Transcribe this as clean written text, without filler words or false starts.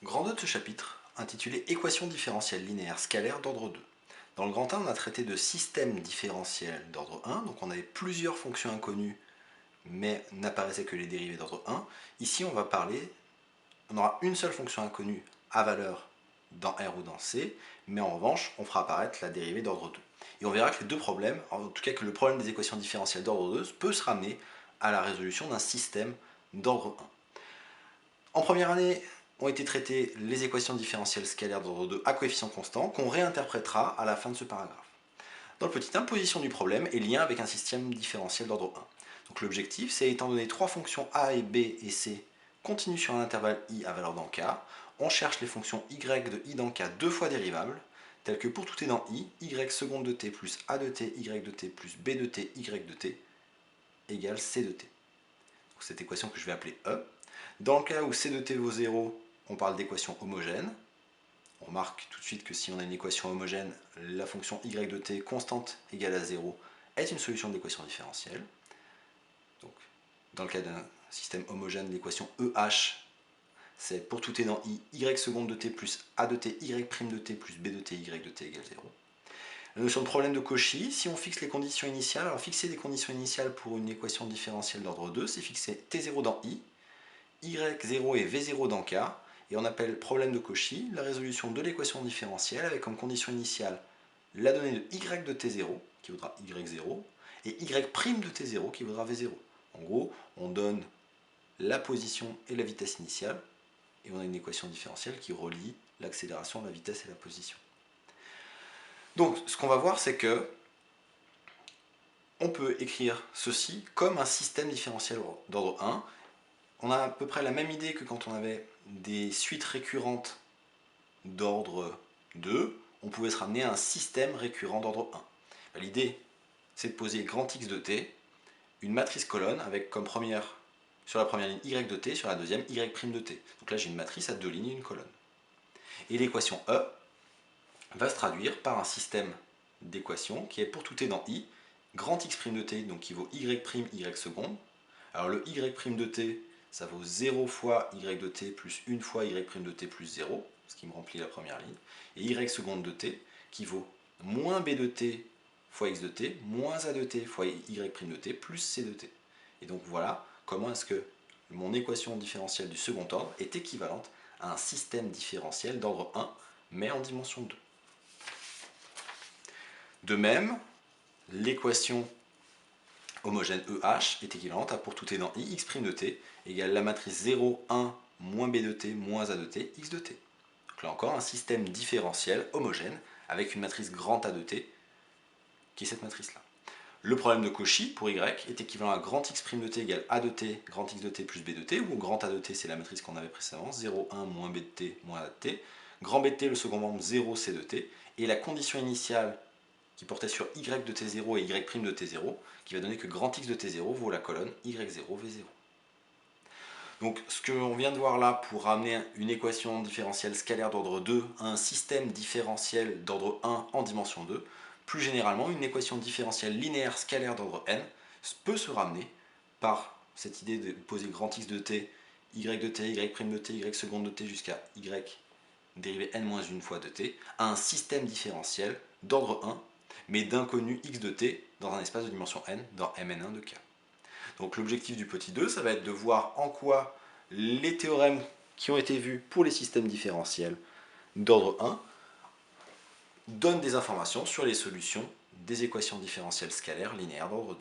Grand 2 de ce chapitre, intitulé Équations différentielles linéaires scalaires d'ordre 2. Dans le grand 1, on a traité de système différentiel d'ordre 1, donc on avait plusieurs fonctions inconnues, mais n'apparaissaient que les dérivées d'ordre 1. Ici, on aura une seule fonction inconnue à valeur dans R ou dans C, mais en revanche, on fera apparaître la dérivée d'ordre 2. Et on verra que les deux problèmes, en tout cas que le problème des équations différentielles d'ordre 2 peut se ramener à la résolution d'un système d'ordre 1. En première année, ont été traitées les équations différentielles scalaires d'ordre 2 à coefficient constant qu'on réinterprétera à la fin de ce paragraphe. Dans le petit 1, position du problème et lien avec un système différentiel d'ordre 1. Donc l'objectif, c'est étant donné trois fonctions a et b et c continues sur un intervalle i à valeur dans k, on cherche les fonctions y de i dans k deux fois dérivables, telles que pour tout t dans i, y seconde de t plus a de t, y de t plus b de t, y de t égale c de t. Donc cette équation que je vais appeler E. Dans le cas où c de t vaut 0, on parle d'équation homogène. On remarque tout de suite que si on a une équation homogène, la fonction y de t constante égale à 0 est une solution de l'équation différentielle. Donc, dans le cas d'un système homogène, l'équation EH, c'est pour tout t dans i, y seconde de t plus a de t, y prime de t plus b de t, y de t égale 0. La notion de problème de Cauchy, si on fixe les conditions initiales, alors fixer des conditions initiales pour une équation différentielle d'ordre 2, c'est fixer t0 dans i, y0 et v0 dans k, et on appelle problème de Cauchy la résolution de l'équation différentielle avec comme condition initiale la donnée de y de t0 qui vaudra y0 et y' de t0 qui vaudra v0. En gros, on donne la position et la vitesse initiale et on a une équation différentielle qui relie l'accélération, la vitesse et la position. Donc ce qu'on va voir, c'est que on peut écrire ceci comme un système différentiel d'ordre 1. On a à peu près la même idée que quand on avait des suites récurrentes d'ordre 2, on pouvait se ramener à un système récurrent d'ordre 1. L'idée, c'est de poser grand X de t, une matrice colonne avec comme première, sur la première ligne y de t, sur la deuxième y' de t. Donc là j'ai une matrice à deux lignes et une colonne. Et l'équation E va se traduire par un système d'équations qui est pour tout t dans i, grand X' de t, donc qui vaut y', y seconde. Alors le y' de t, ça vaut 0 fois y de t plus 1 fois y' de t plus 0, ce qui me remplit la première ligne, et y seconde de t qui vaut moins b de t fois x de t, moins a de t fois y' de t plus c de t. Et donc voilà comment est-ce que mon équation différentielle du second ordre est équivalente à un système différentiel d'ordre 1, mais en dimension 2. De même, l'équation homogène EH est équivalente à pour tout t dans i, x' de t égale la matrice 0, 1, moins b de t, moins a de t, x de t. Donc là encore, un système différentiel homogène avec une matrice grand A de t, qui est cette matrice-là. Le problème de Cauchy, pour y, est équivalent à grand X' de t égale a de t, grand X de t plus b de t, où grand A de t, c'est la matrice qu'on avait précédemment, 0, 1, moins b de t, moins a de t, grand B de t, le second membre, 0, c de t, et la condition initiale qui portait sur y de t0 et y' de t0, qui va donner que grand X de t0 vaut la colonne y0, v0. Donc ce qu'on vient de voir là pour ramener une équation différentielle scalaire d'ordre 2 à un système différentiel d'ordre 1 en dimension 2, plus généralement une équation différentielle linéaire scalaire d'ordre n peut se ramener par cette idée de poser grand X de t, y de t, y' de t, y seconde de t jusqu'à y dérivée n-1 fois de t, à un système différentiel d'ordre 1 mais d'inconnu x de t dans un espace de dimension n dans Mn1 de k. Donc l'objectif du petit 2, ça va être de voir en quoi les théorèmes qui ont été vus pour les systèmes différentiels d'ordre 1 donnent des informations sur les solutions des équations différentielles scalaires linéaires d'ordre 2.